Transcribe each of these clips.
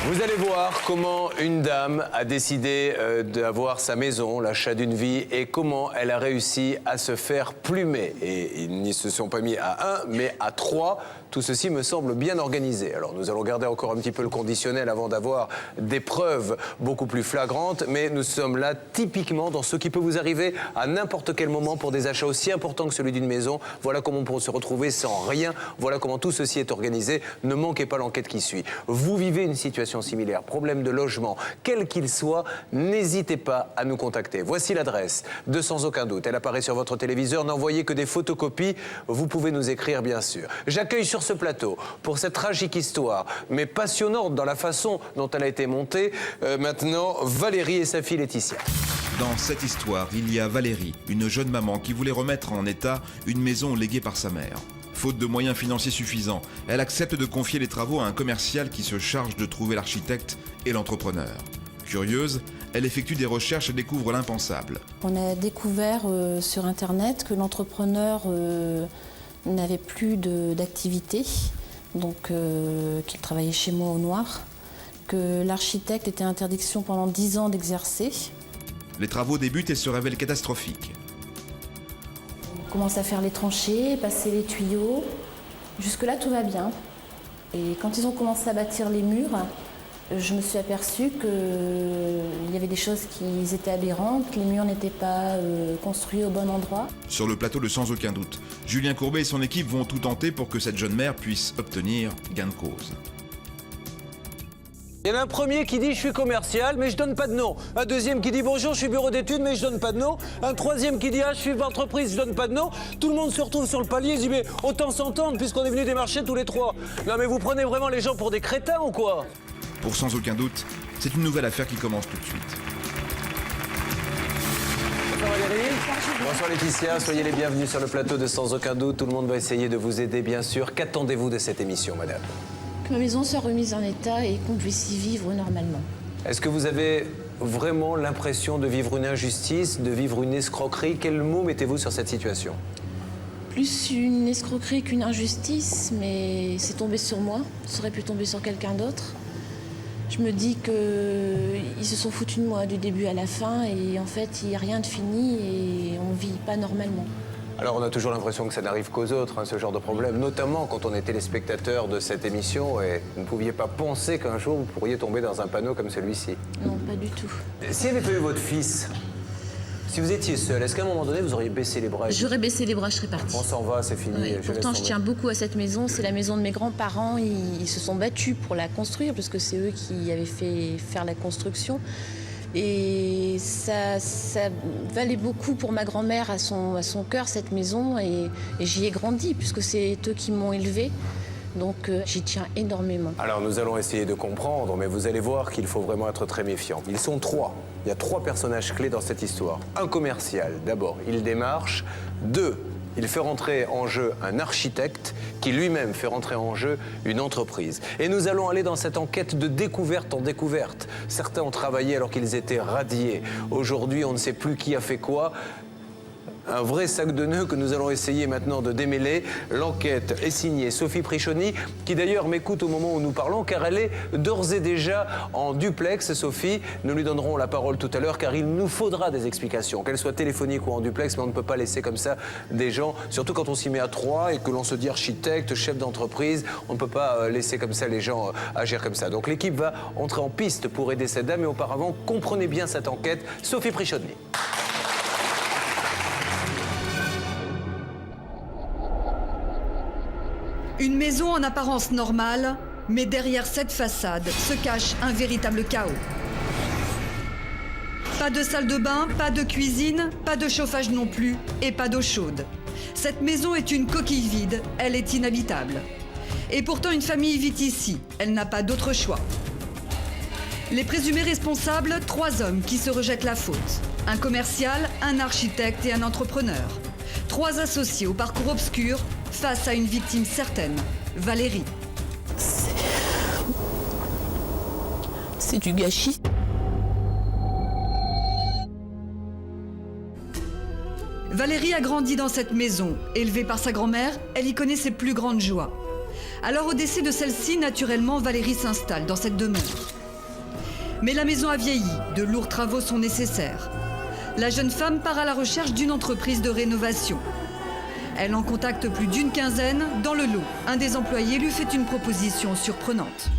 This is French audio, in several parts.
Vous allez voir comment une dame a décidé d'avoir sa maison, l'achat d'une vie, et comment elle a réussi à se faire plumer. Et ils n'y se sont pas mis à un, mais à trois. Tout ceci me semble bien organisé. Alors nous allons garder encore un petit peu le conditionnel avant d'avoir des preuves beaucoup plus flagrantes, mais nous sommes là typiquement dans ce qui peut vous arriver à n'importe quel moment pour des achats aussi importants que celui d'une maison. Voilà comment on peut se retrouver sans rien. Voilà comment tout ceci est organisé. Ne manquez pas l'enquête qui suit. Vous vivez une situation similaire, problème de logement, quel qu'il soit, n'hésitez pas à nous contacter. Voici l'adresse, de sans aucun doute. Elle apparaît sur votre téléviseur. N'envoyez que des photocopies. Vous pouvez nous écrire, bien sûr. J'accueille sur ce plateau, pour cette tragique histoire, mais passionnante dans la façon dont elle a été montée, maintenant, Valérie et sa fille Laetitia. Dans cette histoire, il y a Valérie, une jeune maman qui voulait remettre en état une maison léguée par sa mère. Faute de moyens financiers suffisants, elle accepte de confier les travaux à un commercial qui se charge de trouver l'architecte et l'entrepreneur. Curieuse, elle effectue des recherches et découvre l'impensable. On a découvert sur Internet que l'entrepreneur n'avait plus d'activité, donc qu'il travaillait chez moi au noir, que l'architecte était interdiction pendant 10 ans d'exercer. Les travaux débutent et se révèlent catastrophiques. On commence à faire les tranchées, passer les tuyaux. Jusque-là, tout va bien. Et quand ils ont commencé à bâtir les murs, je me suis aperçue qu'il y avait des choses qui étaient aberrantes, que les murs n'étaient pas construits au bon endroit. Sur le plateau de Sans aucun doute, Julien Courbet et son équipe vont tout tenter pour que cette jeune mère puisse obtenir gain de cause. Il y en a un premier qui dit « je suis commercial, mais je donne pas de nom ». Un deuxième qui dit « bonjour, je suis bureau d'études, mais je donne pas de nom ». Un troisième qui dit « ah, je suis entreprise, je donne pas de nom ». Tout le monde se retrouve sur le palier et dit « mais autant s'entendre puisqu'on est venu démarcher tous les trois ». Non mais vous prenez vraiment les gens pour des crétins ou quoi? Pour Sans aucun doute, c'est une nouvelle affaire qui commence tout de suite. Bonsoir Valérie. Bonsoir Laetitia, soyez les bienvenus sur le plateau de Sans aucun doute. Tout le monde va essayer de vous aider, bien sûr. Qu'attendez-vous de cette émission, madame? Que ma maison soit remise en état et qu'on puisse y vivre normalement. Est-ce que vous avez vraiment l'impression de vivre une injustice, de vivre une escroquerie? Quel mot mettez-vous sur cette situation? Plus une escroquerie qu'une injustice, mais c'est tombé sur moi. Ça aurait pu tomber sur quelqu'un d'autre. Je me dis qu'ils se sont foutus de moi du début à la fin et en fait, il n'y a rien de fini et on ne vit pas normalement. Alors on a toujours l'impression que ça n'arrive qu'aux autres, hein, ce genre de problème, notamment quand on est téléspectateur de cette émission et vous ne pouviez pas penser qu'un jour vous pourriez tomber dans un panneau comme celui-ci. Non, pas du tout. S'il n'y avait pas eu votre fils, si vous étiez seul, est-ce qu'à un moment donné vous auriez baissé les bras? J'aurais baissé les bras, je serais partie. On s'en va, c'est fini. Oui, pourtant, je tiens beaucoup à cette maison. C'est la maison de mes grands-parents. Ils se sont battus pour la construire parce que c'est eux qui avaient fait faire la construction. Et ça valait beaucoup pour ma grand-mère à son cœur, cette maison. Et j'y ai grandi puisque c'est eux qui m'ont élevée. Donc j'y tiens énormément. Alors nous allons essayer de comprendre, mais vous allez voir qu'il faut vraiment être très méfiant. Ils sont trois. Il y a trois personnages clés dans cette histoire. Un commercial, d'abord, il démarche. Deux, il fait rentrer en jeu un architecte qui lui-même fait rentrer en jeu une entreprise. Et nous allons aller dans cette enquête de découverte en découverte. Certains ont travaillé alors qu'ils étaient radiés. Aujourd'hui, on ne sait plus qui a fait quoi. Un vrai sac de nœuds que nous allons essayer maintenant de démêler. L'enquête est signée Sophie Prichoni, qui d'ailleurs m'écoute au moment où nous parlons, car elle est d'ores et déjà en duplex. Sophie, nous lui donnerons la parole tout à l'heure, car il nous faudra des explications, qu'elles soient téléphoniques ou en duplex, mais on ne peut pas laisser comme ça des gens, surtout quand on s'y met à trois et que l'on se dit architecte, chef d'entreprise, on ne peut pas laisser comme ça les gens agir comme ça. Donc l'équipe va entrer en piste pour aider cette dame, mais auparavant, comprenez bien cette enquête. Sophie Prichoni. Une maison en apparence normale, mais derrière cette façade se cache un véritable chaos. Pas de salle de bain, pas de cuisine, pas de chauffage non plus, et pas d'eau chaude. Cette maison est une coquille vide, elle est inhabitable. Et pourtant une famille vit ici, elle n'a pas d'autre choix. Les présumés responsables, 3 hommes qui se rejettent la faute. Un commercial, un architecte et un entrepreneur. 3 associés au parcours obscur, face à une victime certaine, Valérie. C'est du gâchis. Valérie a grandi dans cette maison. Élevée par sa grand-mère, elle y connaît ses plus grandes joies. Alors au décès de celle-ci, naturellement, Valérie s'installe dans cette demeure. Mais la maison a vieilli, de lourds travaux sont nécessaires. La jeune femme part à la recherche d'une entreprise de rénovation. Elle en contacte plus d'une quinzaine. Dans le lot, un des employés lui fait une proposition surprenante.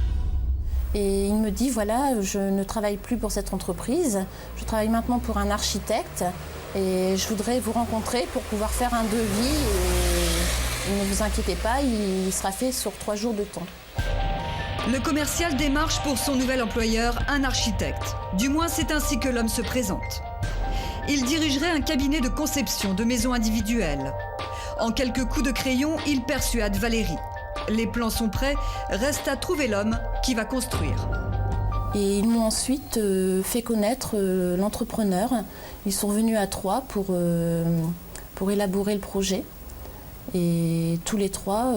Et il me dit, voilà, je ne travaille plus pour cette entreprise, je travaille maintenant pour un architecte et je voudrais vous rencontrer pour pouvoir faire un devis. Et ne vous inquiétez pas, il sera fait sur 3 jours de temps. Le commercial démarche pour son nouvel employeur un architecte. Du moins, c'est ainsi que l'homme se présente. Il dirigerait un cabinet de conception de maisons individuelles. En quelques coups de crayon, il persuade Valérie. Les plans sont prêts, reste à trouver l'homme qui va construire. Et ils m'ont ensuite fait connaître l'entrepreneur. Ils sont venus à 3 pour élaborer le projet. Et tous les 3,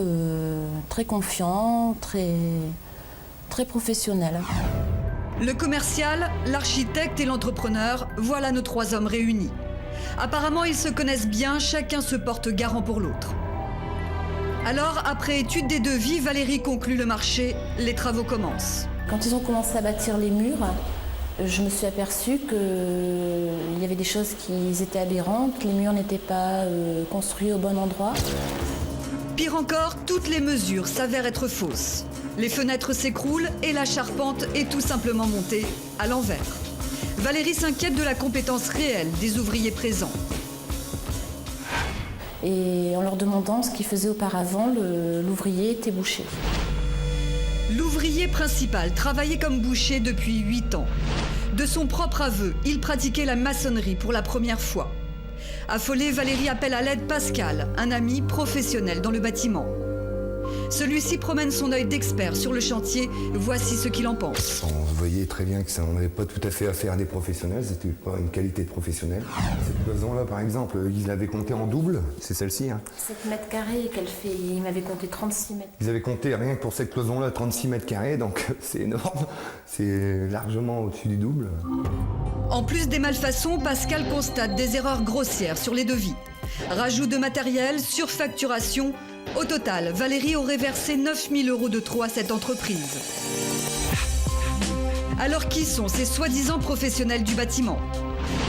très confiants, très professionnels. Le commercial, l'architecte et l'entrepreneur, voilà nos 3 hommes réunis. Apparemment, ils se connaissent bien, chacun se porte garant pour l'autre. Alors, après étude des devis, Valérie conclut le marché, les travaux commencent. Quand ils ont commencé à bâtir les murs, je me suis aperçue qu'il y avait des choses qui étaient aberrantes, les murs n'étaient pas construits au bon endroit. Pire encore, toutes les mesures s'avèrent être fausses. Les fenêtres s'écroulent et la charpente est tout simplement montée à l'envers. Valérie s'inquiète de la compétence réelle des ouvriers présents. Et en leur demandant ce qu'ils faisaient auparavant, l'ouvrier était boucher. L'ouvrier principal travaillait comme boucher depuis 8 ans. De son propre aveu, il pratiquait la maçonnerie pour la première fois. Affolée, Valérie appelle à l'aide Pascal, un ami professionnel dans le bâtiment. Celui-ci promène son œil d'expert sur le chantier. Voici ce qu'il en pense. On voyait très bien que ça n'avait pas tout à fait affaire à des professionnels, c'était pas une qualité de professionnel. Cette cloison-là, par exemple, ils l'avaient comptée en double, c'est celle-ci. 7 mètres carrés qu'elle fait, il m'avait compté 36 mètres. Ils avaient compté rien que pour cette cloison-là 36 mètres carrés, donc c'est énorme. C'est largement au-dessus du double. En plus des malfaçons, Pascal constate des erreurs grossières sur les devis. Rajout de matériel, surfacturation. Au total, Valérie aurait versé 9 000 € de trop à cette entreprise. Alors qui sont ces soi-disant professionnels du bâtiment?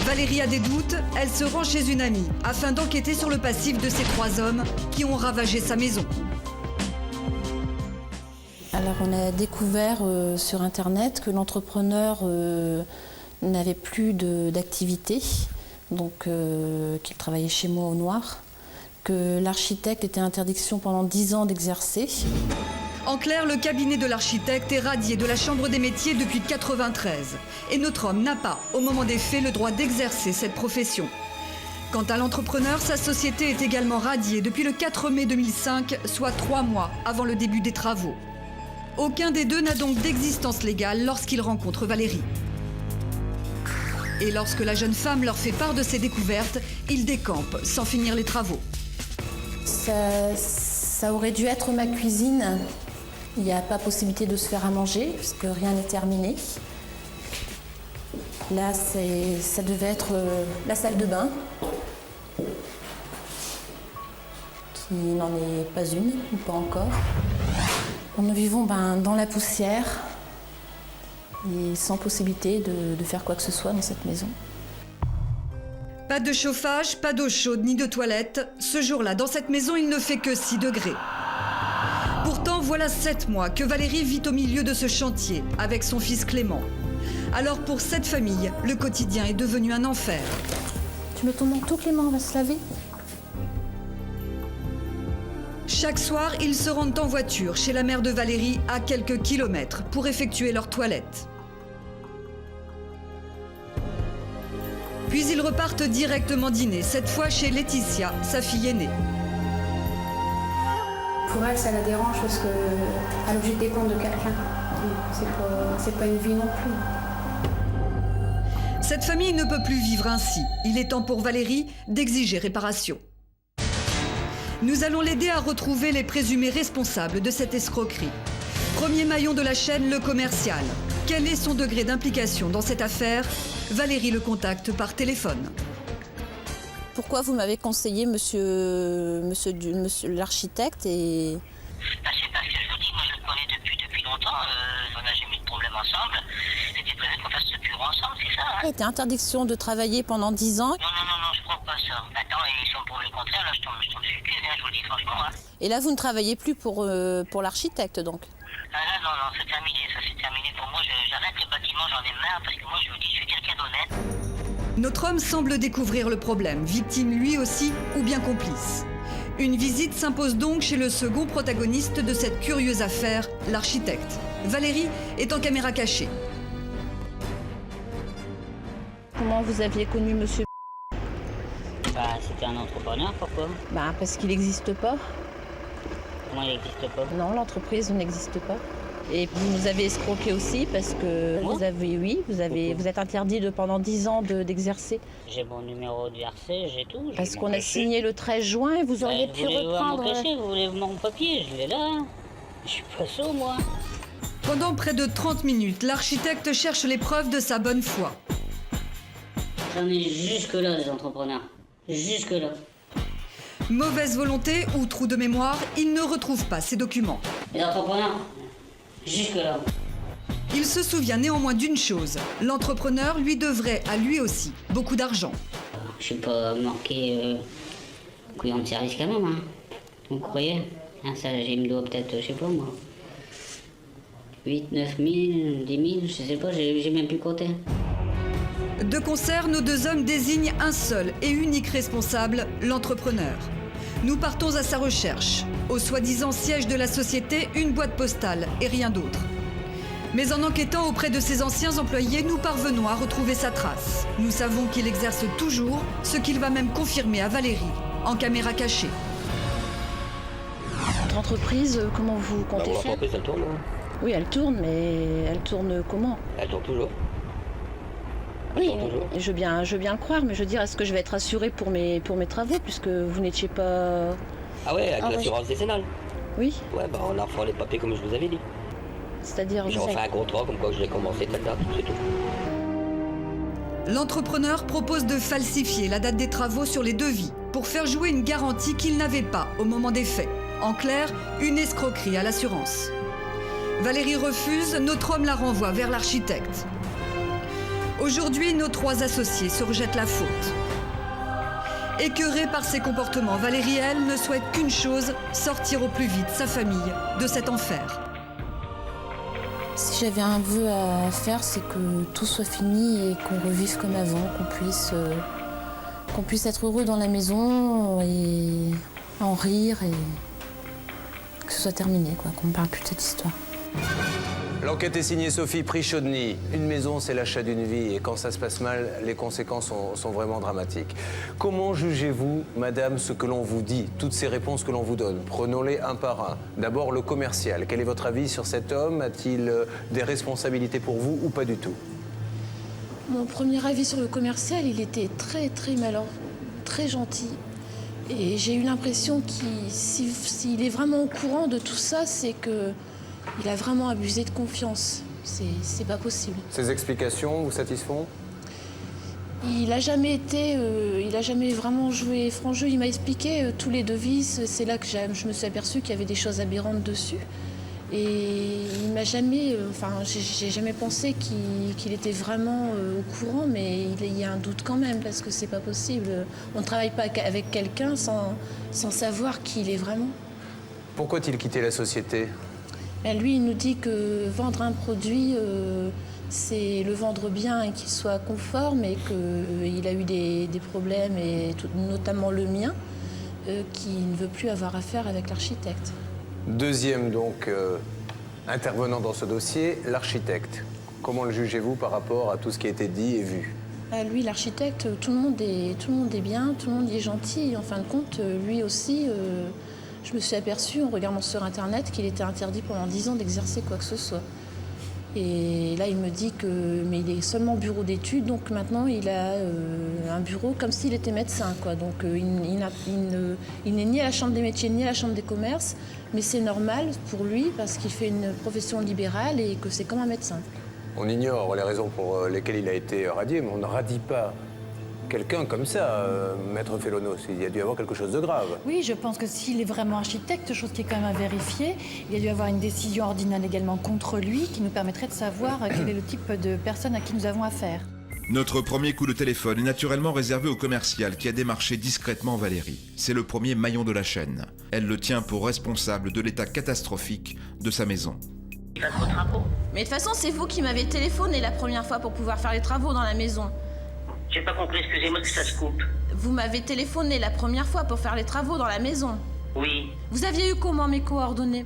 Valérie a des doutes, elle se rend chez une amie afin d'enquêter sur le passif de ces 3 hommes qui ont ravagé sa maison. Alors on a découvert sur internet que l'entrepreneur n'avait plus d'activité, donc qu'il travaillait chez moi au noir, que l'architecte était interdiction pendant 10 ans d'exercer. En clair, le cabinet de l'architecte est radié de la Chambre des métiers depuis 1993. Et notre homme n'a pas, au moment des faits, le droit d'exercer cette profession. Quant à l'entrepreneur, sa société est également radiée depuis le 4 mai 2005, soit 3 mois avant le début des travaux. Aucun des deux n'a donc d'existence légale lorsqu'il rencontre Valérie. Et lorsque la jeune femme leur fait part de ses découvertes, ils décampent sans finir les travaux. Ça aurait dû être ma cuisine. Il n'y a pas possibilité de se faire à manger puisque rien n'est terminé. Là, ça devait être la salle de bain, qui n'en est pas une, ou pas encore. Nous vivons dans la poussière et sans possibilité de faire quoi que ce soit dans cette maison. Pas de chauffage, pas d'eau chaude ni de toilette. Ce jour-là, dans cette maison, il ne fait que 6 degrés. Pourtant, voilà 7 mois que Valérie vit au milieu de ce chantier avec son fils Clément. Alors pour cette famille, le quotidien est devenu un enfer. Tu mets ton manteau, Clément, on va se laver. Chaque soir, ils se rendent en voiture chez la mère de Valérie à quelques kilomètres pour effectuer leur toilette. Puis ils repartent directement dîner, cette fois chez Laetitia, sa fille aînée. Pour elle, ça la dérange parce qu'elle est obligée de dépendre de quelqu'un. C'est pas une vie non plus. Cette famille ne peut plus vivre ainsi. Il est temps pour Valérie d'exiger réparation. Nous allons l'aider à retrouver les présumés responsables de cette escroquerie. Premier maillon de la chaîne, le commercial. Quel est son degré d'implication dans cette affaire? Valérie le contacte par téléphone. Pourquoi vous m'avez conseillé monsieur l'architecte et... C'est parce que je on n'a jamais eu de problème ensemble. C'était prévu qu'on fasse ce bureau ensemble, c'est ça, hein? C'était interdiction de travailler pendant 10 ans. Non, je crois pas ça. Attends, ils sont pour le contraire, là, je tombe supplice, hein, je vous le dis franchement, hein. Et là, vous ne travaillez plus pour l'architecte, donc. Ah là, non, c'est terminé, ça c'est terminé pour moi, j'arrête le bâtiment, j'en ai marre, parce que moi, je vous dis, je suis quelqu'un d'honnête. Notre homme semble découvrir le problème, victime lui aussi ou bien complice. Une visite s'impose donc chez le second protagoniste de cette curieuse affaire, l'architecte. Valérie est en caméra cachée. Comment vous aviez connu monsieur? Bah, c'était un entrepreneur, pourquoi? Bah, parce qu'il n'existe pas. Comment il n'existe pas? Non, l'entreprise n'existe pas. Et vous nous avez escroqué aussi parce que Moi vous êtes interdit pendant 10 ans d'exercer. J'ai mon numéro du RC, j'ai tout. Parce qu'on a signé le 13 juin et vous auriez pu reprendre. Vous voulez mon papier, je l'ai là. Je suis pas sot, moi. Pendant près de 30 minutes, l'architecte cherche les preuves de sa bonne foi. J'en ai jusque-là, les entrepreneurs. Jusque-là. Mauvaise volonté ou trou de mémoire, il ne retrouve pas ses documents. Les entrepreneurs, jusque-là. Il se souvient néanmoins d'une chose. L'entrepreneur lui devrait à lui aussi beaucoup d'argent. Je suis pas marqué couillon de service quand même, hein. Vous croyez? Hein, ça, il me doit peut-être, je sais pas moi. 8, 9 000, 10 000, je sais pas, j'ai même plus compté. De concert, nos deux hommes désignent un seul et unique responsable, l'entrepreneur. Nous partons à sa recherche. Au soi-disant siège de la société, une boîte postale et rien d'autre. Mais en enquêtant auprès de ses anciens employés, nous parvenons à retrouver sa trace. Nous savons qu'il exerce toujours, ce qu'il va même confirmer à Valérie, en caméra cachée. Votre entreprise, comment vous comptez faire? L'entreprise, elle tourne, hein. Oui, elle tourne, mais elle tourne comment? Elle tourne toujours. Oui, je veux bien le croire, mais je veux dire, est-ce que je vais être assurée pour mes travaux, puisque vous n'étiez pas... Ah ouais, avec l'assurance décennale. Oui, Ouais, bah on a refait les papiers comme je vous avais dit. c'est-à-dire... J'ai refait un contrat comme quoi je l'ai commencé telle date, c'est tout. L'entrepreneur propose de falsifier la date des travaux sur les devis pour faire jouer une garantie qu'il n'avait pas au moment des faits. En clair, une escroquerie à l'assurance. Valérie refuse, notre homme la renvoie vers l'architecte. Aujourd'hui, nos trois associés se rejettent la faute. Écœurée par ses comportements, Valérie, elle, ne souhaite qu'une chose, sortir au plus vite sa famille de cet enfer. Si j'avais un vœu à faire, c'est que tout soit fini et qu'on revive comme avant, qu'on puisse être heureux dans la maison et en rire et que ce soit terminé, quoi, qu'on ne parle plus de cette histoire. L'enquête est signée Sophie Prichodny. Une maison, c'est l'achat d'une vie. Et quand ça se passe mal, les conséquences sont vraiment dramatiques. Comment jugez-vous, madame, ce que l'on vous dit, toutes ces réponses que l'on vous donne? Prenons-les un par un. D'abord, le commercial. Quel est votre avis sur cet homme? A-t-il des responsabilités pour vous ou pas du tout? Mon premier avis sur le commercial, il était très malin, très gentil. Et j'ai eu l'impression s'il est vraiment au courant de tout ça, c'est que il a vraiment abusé de confiance. C'est pas possible. Ces explications vous satisfont? Il a jamais vraiment joué franc jeu. Il m'a expliqué tous les devis. C'est là que je me suis aperçue qu'il y avait des choses aberrantes dessus. Et il m'a jamais, j'ai jamais pensé qu'il était vraiment au courant, mais il y a un doute quand même parce que c'est pas possible. On ne travaille pas avec quelqu'un sans savoir qui il est vraiment. Pourquoi a-t-il quitté la société? Lui, il nous dit que vendre un produit, c'est le vendre bien et qu'il soit conforme et qu'il a eu des problèmes, et notamment le mien, qu'il ne veut plus avoir affaire avec l'architecte. Deuxième, donc, intervenant dans ce dossier, l'architecte. Comment le jugez-vous par rapport à tout ce qui a été dit et vu? Lui, l'architecte, tout le monde est bien, tout le monde est gentil. En fin de compte, lui aussi... Je me suis aperçue en regardant sur Internet qu'il était interdit pendant 10 ans d'exercer quoi que ce soit. Et là, il me dit mais il est seulement bureau d'études, donc maintenant il a un bureau comme s'il était médecin, quoi. Donc il n'est ni à la Chambre des métiers ni à la Chambre des commerces, mais c'est normal pour lui parce qu'il fait une profession libérale et que c'est comme un médecin. On ignore les raisons pour lesquelles il a été radié, mais on ne radie pas quelqu'un comme ça, Maître Félonos. Il y a dû y avoir quelque chose de grave. Oui, je pense que s'il est vraiment architecte, chose qui est quand même à vérifier, il y a dû avoir une décision ordinale également contre lui qui nous permettrait de savoir quel est le type de personne à qui nous avons affaire. Notre premier coup de téléphone est naturellement réservé au commercial qui a démarché discrètement Valérie. C'est le premier maillon de la chaîne. Elle le tient pour responsable de l'état catastrophique de sa maison. Mais de toute façon, c'est vous qui m'avez téléphoné la première fois pour pouvoir faire les travaux dans la maison. J'ai pas compris, excusez-moi que ça se coupe. Vous m'avez téléphoné la première fois pour faire les travaux dans la maison. Oui. Vous aviez eu comment mes coordonnées?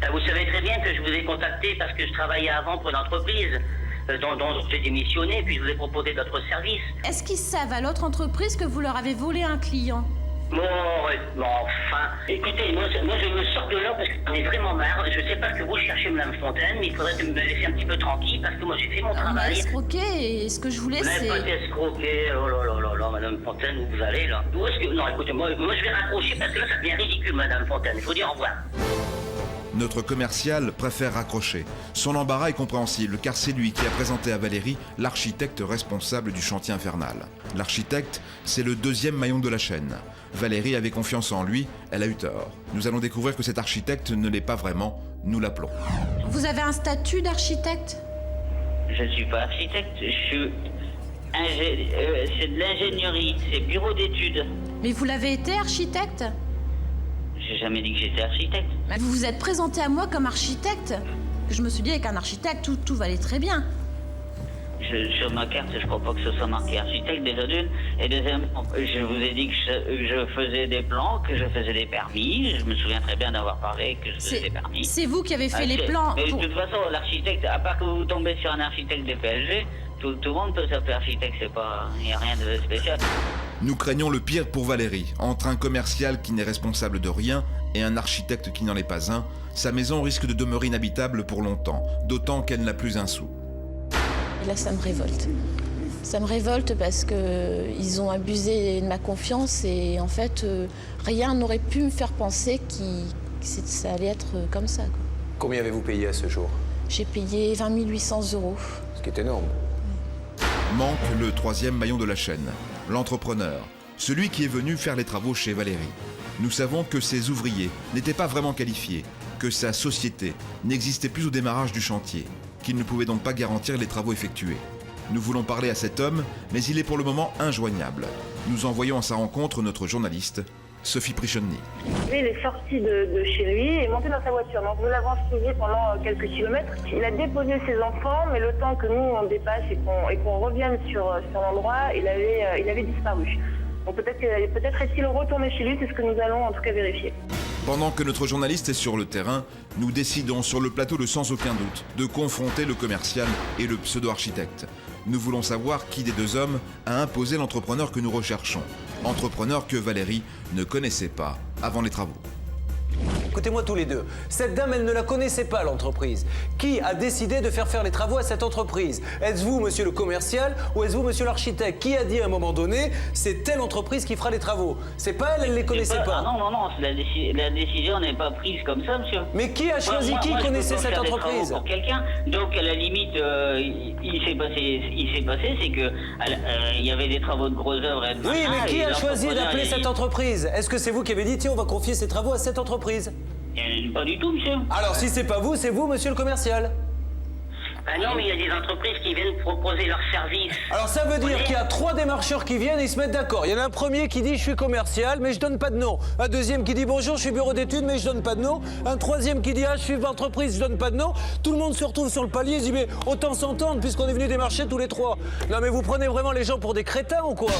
Vous savez très bien que je vous ai contacté parce que je travaillais avant pour une entreprise dont j'ai démissionné, puis je vous ai proposé d'autres services. Est-ce qu'ils savent à l'autre entreprise que vous leur avez volé un client? Bon, enfin, écoutez, moi je me sors de là parce que j'en ai vraiment marre. Je sais pas ce que vous cherchez, Madame Fontaine, mais il faudrait me laisser un petit peu tranquille parce que moi j'ai fait mon On m'a travail. escroqué et ce que je voulais Vous n'avez c'est... pas escroqué, oh là, Madame Fontaine, où vous allez là? Où est-ce que... Non, écoutez, moi je vais raccrocher parce que là ça devient ridicule, Madame Fontaine. Il faut dire au revoir. Notre commercial préfère raccrocher. Son embarras est compréhensible car c'est lui qui a présenté à Valérie l'architecte responsable du chantier infernal. L'architecte, c'est le deuxième maillon de la chaîne. Valérie avait confiance en lui, elle a eu tort. Nous allons découvrir que cet architecte ne l'est pas vraiment, nous l'appelons. Vous avez un statut d'architecte? Je ne suis pas architecte, je suis... c'est de l'ingénierie, c'est bureau d'études. Mais vous l'avez été architecte? J'ai jamais dit que j'étais architecte. Vous vous êtes présenté à moi comme architecte? Je me suis dit avec un architecte tout va aller très bien. Sur ma carte, je crois pas que ce soit marqué architecte, déjà d'une. Et deuxièmement, je vous ai dit que je faisais des plans, que je faisais des permis. Je me souviens très bien d'avoir parlé que je faisais des permis. C'est vous qui avez fait les plans. Mais de toute façon, l'architecte, à part que vous tombez sur un architecte des PSG, tout le monde peut s'appeler architecte, c'est pas... Il n'y a rien de spécial. Nous craignons le pire pour Valérie. Entre un commercial qui n'est responsable de rien et un architecte qui n'en est pas un, sa maison risque de demeurer inhabitable pour longtemps, d'autant qu'elle n'a plus un sou. Et là, ça me révolte. Ça me révolte parce qu'ils ont abusé de ma confiance et en fait, rien n'aurait pu me faire penser que ça allait être comme ça. Quoi. Combien avez-vous payé à ce jour? J'ai payé 20 800 €. Ce qui est énorme. Manque le troisième maillon de la chaîne, l'entrepreneur, celui qui est venu faire les travaux chez Valérie. Nous savons que ses ouvriers n'étaient pas vraiment qualifiés, que sa société n'existait plus au démarrage du chantier, qu'il ne pouvait donc pas garantir les travaux effectués. Nous voulons parler à cet homme, mais il est pour le moment injoignable. Nous envoyons à sa rencontre notre journaliste, Sophie Prichonny. Il est sorti de chez lui et est monté dans sa voiture. Donc nous l'avons suivi pendant quelques kilomètres. Il a déposé ses enfants, mais le temps que nous on dépasse et qu'on revienne sur l'endroit, il avait disparu. Donc peut-être est-il retourné chez lui, c'est ce que nous allons en tout cas vérifier. Pendant que notre journaliste est sur le terrain, nous décidons sur le plateau de Sans aucun doute de confronter le commercial et le pseudo-architecte. Nous voulons savoir qui des deux hommes a imposé l'entrepreneur que nous recherchons. Entrepreneur que Valérie ne connaissait pas avant les travaux. Écoutez-moi tous les deux. Cette dame, elle ne la connaissait pas, l'entreprise. Qui a décidé de faire les travaux à cette entreprise? Est-ce vous, monsieur le commercial, ou est-ce vous, monsieur l'architecte? Qui a dit à un moment donné, c'est telle entreprise qui fera les travaux? C'est pas elle ne les connaissait pas. Non, la décision n'est pas prise comme ça, monsieur. Mais qui a choisi, qui connaissait cette entreprise? Pour quelqu'un. Donc, à la limite, il s'est passé, c'est que il y avait des travaux de grosses œuvres. Oui, mais qui a choisi d'appeler cette entreprise? Est-ce que c'est vous qui avez dit, tiens, on va confier ces travaux à cette entreprise? Pas du tout, monsieur. Alors, si c'est pas vous, c'est vous, monsieur le commercial. Ah non, mais il y a des entreprises qui viennent proposer leurs services. Alors ça veut dire qu'il y a 3 démarcheurs qui viennent et ils se mettent d'accord. Il y en a un premier qui dit je suis commercial mais je donne pas de nom. Un deuxième qui dit bonjour je suis bureau d'études mais je donne pas de nom. Un troisième qui dit ah je suis entreprise je donne pas de nom. Tout le monde se retrouve sur le palier et dit mais autant s'entendre puisqu'on est venu démarcher tous les 3. Non mais vous prenez vraiment les gens pour des crétins ou quoi?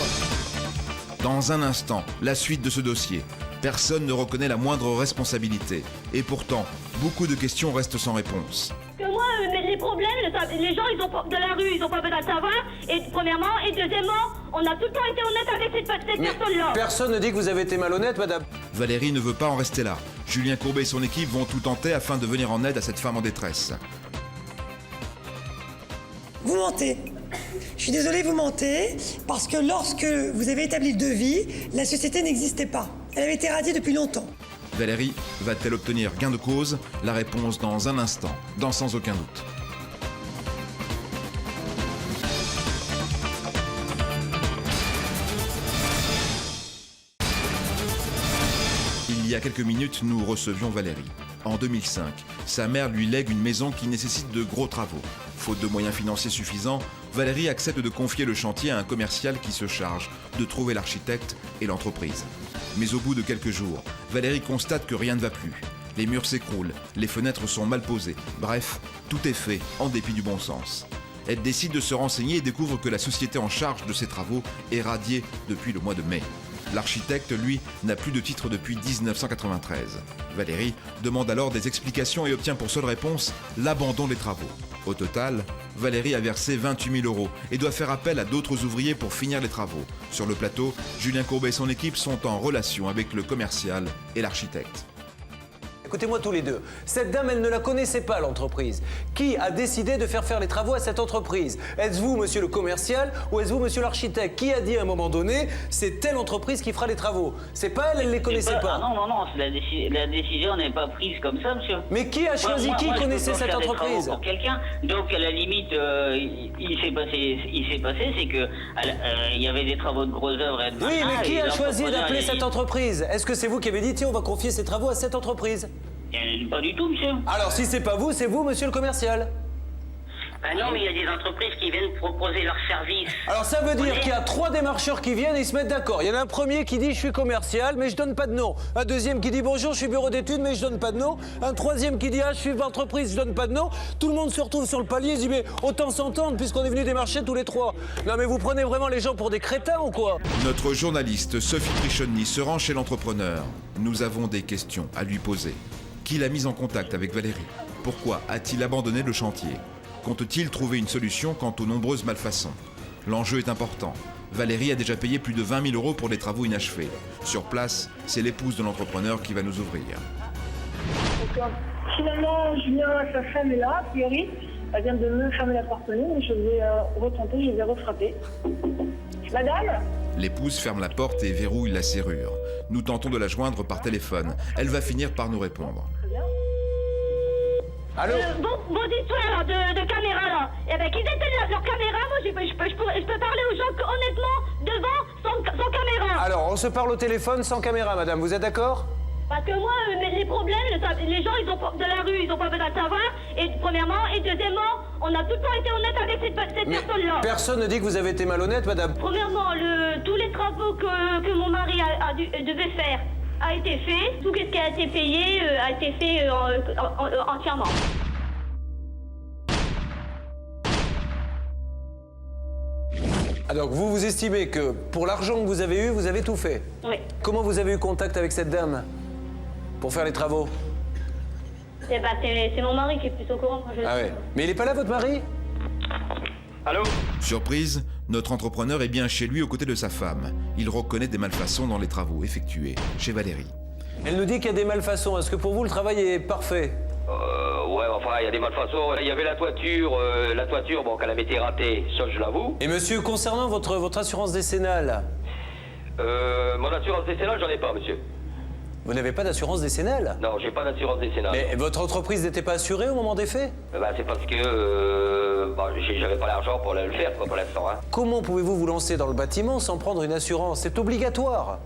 Dans un instant, la suite de ce dossier. Personne ne reconnaît la moindre responsabilité. Et pourtant, beaucoup de questions restent sans réponse. Que moi, les problèmes, les gens ils ont de la rue, ils n'ont pas besoin de savoir. Et premièrement, et deuxièmement, on a tout le temps été honnête avec cette personne-là. Personne ne dit que vous avez été malhonnête, madame. Valérie ne veut pas en rester là. Julien Courbet et son équipe vont tout tenter afin de venir en aide à cette femme en détresse. Vous mentez. Je suis désolée, vous mentez, parce que lorsque vous avez établi le devis, la société n'existait pas. Elle avait été radiée depuis longtemps. Valérie va-t-elle obtenir gain de cause? La réponse dans un instant, dans Sans aucun doute. y a quelques minutes, nous recevions Valérie. En 2005, sa mère lui lègue une maison qui nécessite de gros travaux. Faute de moyens financiers suffisants, Valérie accepte de confier le chantier à un commercial qui se charge de trouver l'architecte et l'entreprise. Mais au bout de quelques jours, Valérie constate que rien ne va plus. Les murs s'écroulent, les fenêtres sont mal posées. Bref, tout est fait en dépit du bon sens. Elle décide de se renseigner et découvre que la société en charge de ces travaux est radiée depuis le mois de mai. L'architecte, lui, n'a plus de titre depuis 1993. Valérie demande alors des explications et obtient pour seule réponse l'abandon des travaux. Au total, Valérie a versé 28 000 € et doit faire appel à d'autres ouvriers pour finir les travaux. Sur le plateau, Julien Courbet et son équipe sont en relation avec le commercial et l'architecte. Écoutez-moi tous les deux. Cette dame, elle ne la connaissait pas, l'entreprise. Qui a décidé de faire les travaux à cette entreprise? Est-ce vous, monsieur le commercial, ou est-ce vous, monsieur l'architecte? Qui a dit à un moment donné, c'est telle entreprise qui fera les travaux? C'est pas elle ne les connaissait pas. Ah non, la décision n'est pas prise comme ça, monsieur. Mais qui a choisi? Qui connaissait cette entreprise? Pour quelqu'un. Donc, à la limite, il s'est passé, c'est que il y avait des travaux de grosses œuvres. Oui, mais qui a choisi d'appeler cette entreprise? Est-ce que c'est vous qui avez dit, tiens, on va confier ces travaux à cette entreprise? Pas du tout, monsieur. Alors, si c'est pas vous, c'est vous, monsieur le commercial. Ben non, mais il y a des entreprises qui viennent proposer leurs services. Alors, ça veut dire qu'il y a 3 démarcheurs qui viennent et ils se mettent d'accord. Il y en a un premier qui dit, je suis commercial, mais je donne pas de nom. Un deuxième qui dit, bonjour, je suis bureau d'études, mais je donne pas de nom. Un troisième qui dit, je suis entreprise, je donne pas de nom. Tout le monde se retrouve sur le palier et dit, mais autant s'entendre puisqu'on est venu démarcher tous les 3. Non, mais vous prenez vraiment les gens pour des crétins ou quoi? Notre journaliste Sophie Trichonni se rend chez l'entrepreneur. Nous avons des questions à lui poser. Qui l'a mise en contact avec Valérie? Pourquoi a-t-il abandonné le chantier? Compte-t-il trouver une solution quant aux nombreuses malfaçons? L'enjeu est important. Valérie a déjà payé plus de 20 000 € pour les travaux inachevés. Sur place, c'est l'épouse de l'entrepreneur qui va nous ouvrir. Donc, finalement, Julien, sa femme est là, a priori. Elle vient de me fermer la porte au nez, mais je vais retenter, je vais refrapper. Madame? L'épouse ferme la porte et verrouille la serrure. Nous tentons de la joindre par téléphone. Elle va finir par nous répondre. Allô? Vos histoires de caméra là, eh ben qu'ils éteignent leur caméra, moi je peux parler aux gens honnêtement devant sans caméra. Alors, on se parle au téléphone sans caméra, madame, vous êtes d'accord? Parce que moi, les problèmes, les gens de la rue, ils ont pas besoin de savoir. Et premièrement, et deuxièmement, on a tout le temps été honnête avec cette personne-là. Personne ne dit que vous avez été malhonnête, madame. Premièrement, tous les travaux que mon mari devait faire a été fait. Tout ce qui a été payé a été fait entièrement. Ah, donc vous estimez que pour l'argent que vous avez eu, vous avez tout fait? Oui. Comment vous avez eu contact avec cette dame pour faire les travaux? Eh ben, c'est mon mari qui est plus au courant. Ah ouais. Mais il est pas là, votre mari? Allô? Surprise, notre entrepreneur est bien chez lui aux côtés de sa femme. Il reconnaît des malfaçons dans les travaux effectués chez Valérie. Elle nous dit qu'il y a des malfaçons. Est-ce que pour vous, le travail est parfait? Ouais, enfin, il y a des malfaçons. Il y avait la toiture, bon, qu'elle avait été ratée, ça je l'avoue. Et monsieur, concernant votre assurance décennale? Mon assurance décennale, j'en ai pas, monsieur. Vous n'avez pas d'assurance décennale? Non, j'ai pas d'assurance décennale. Mais votre entreprise n'était pas assurée au moment des faits? C'est parce que j'avais pas l'argent pour le faire, quoi, pour l'instant. Hein. Comment pouvez-vous vous lancer dans le bâtiment sans prendre une assurance? C'est obligatoire.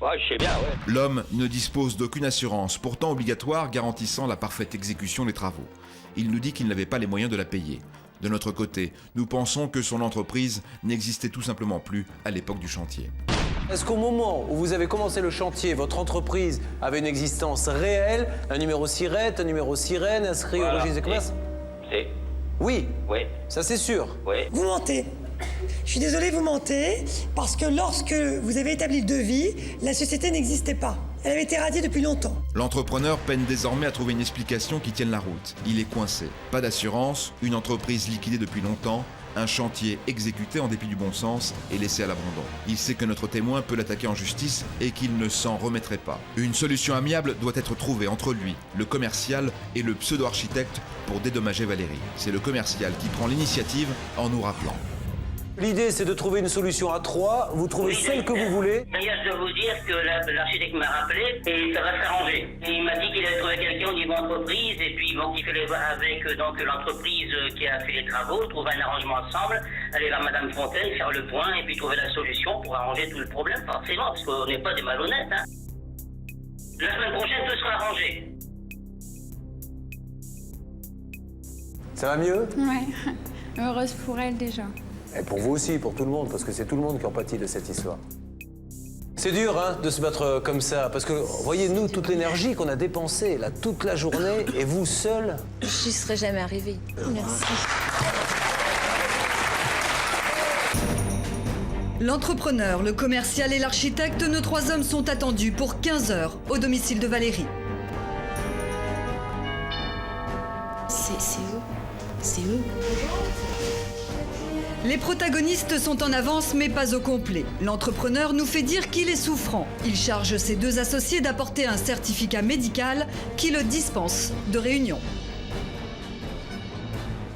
Ouais, je sais bien, ouais. L'homme ne dispose d'aucune assurance, pourtant obligatoire, garantissant la parfaite exécution des travaux. Il nous dit qu'il n'avait pas les moyens de la payer. De notre côté, nous pensons que son entreprise n'existait tout simplement plus à l'époque du chantier. Est-ce qu'au moment où vous avez commencé le chantier, votre entreprise avait une existence réelle, un numéro SIRET, un numéro sirène inscrit au registre des commerces? Oui. Oui. Ça c'est sûr. Oui. Vous mentez. Je suis désolée, vous mentez, parce que lorsque vous avez établi le devis, la société n'existait pas. Elle avait été radiée depuis longtemps. L'entrepreneur peine désormais à trouver une explication qui tienne la route. Il est coincé. Pas d'assurance, une entreprise liquidée depuis longtemps, un chantier exécuté en dépit du bon sens et laissé à l'abandon. Il sait que notre témoin peut l'attaquer en justice et qu'il ne s'en remettrait pas. Une solution amiable doit être trouvée entre lui, le commercial et le pseudo-architecte pour dédommager Valérie. C'est le commercial qui prend l'initiative en nous rappelant. L'idée, c'est de trouver une solution à 3. Vous trouvez celle que vous voulez. D'ailleurs, je dois vous dire que l'architecte m'a rappelé et ça va s'arranger. Il m'a dit qu'il allait trouver quelqu'un au niveau entreprise et puis bon, qu'il fallait voir avec l'entreprise qui a fait les travaux, trouver un arrangement ensemble, aller vers Madame Fontaine, faire le point et puis trouver la solution pour arranger tout le problème, forcément, parce qu'on n'est pas des malhonnêtes. Hein. La semaine prochaine, tout sera arrangé. Ça va mieux? Ouais, heureuse pour elle déjà. Et pour vous aussi, pour tout le monde, parce que c'est tout le monde qui en pâtit de cette histoire. C'est dur, hein, de se battre comme ça, parce que, voyez-nous, toute l'énergie qu'on a dépensée, là, toute la journée, et vous seul. J'y serais jamais arrivée. Merci. L'entrepreneur, le commercial et l'architecte, nos 3 hommes sont attendus pour 15 heures au domicile de Valérie. C'est eux. Les protagonistes sont en avance, mais pas au complet. L'entrepreneur nous fait dire qu'il est souffrant. Il charge ses 2 associés d'apporter un certificat médical qui le dispense de réunion.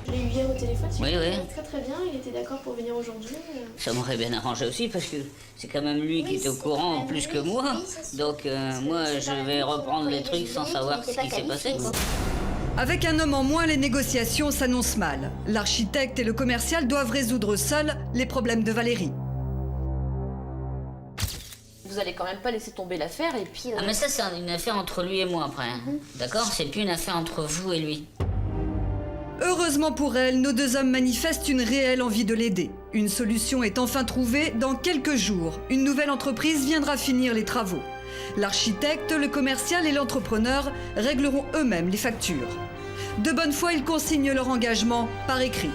Je l'ai eu hier au téléphone, Oui. très très bien, il était d'accord pour venir aujourd'hui. Ça m'aurait bien arrangé aussi parce que c'est quand même lui qui est au courant plus que moi. Donc moi je vais reprendre les trucs sans savoir ce qui s'est passé. Avec un homme en moins, les négociations s'annoncent mal. L'architecte et le commercial doivent résoudre seuls les problèmes de Valérie. Vous allez quand même pas laisser tomber l'affaire et puis... Ah mais ça c'est une affaire entre lui et moi après. D'accord? C'est plus une affaire entre vous et lui. Heureusement pour elle, nos 2 hommes manifestent une réelle envie de l'aider. Une solution est enfin trouvée. Dans quelques jours, une nouvelle entreprise viendra finir les travaux. L'architecte, le commercial et l'entrepreneur régleront eux-mêmes les factures. De bonne foi, ils consignent leur engagement par écrit.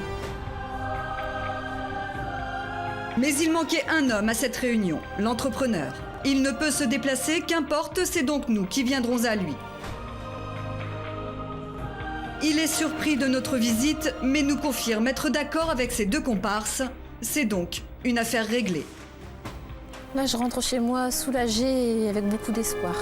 Mais il manquait un homme à cette réunion, l'entrepreneur. Il ne peut se déplacer, qu'importe, c'est donc nous qui viendrons à lui. Il est surpris de notre visite, mais nous confirme être d'accord avec ses 2 comparses. C'est donc une affaire réglée. Là, je rentre chez moi soulagée et avec beaucoup d'espoir.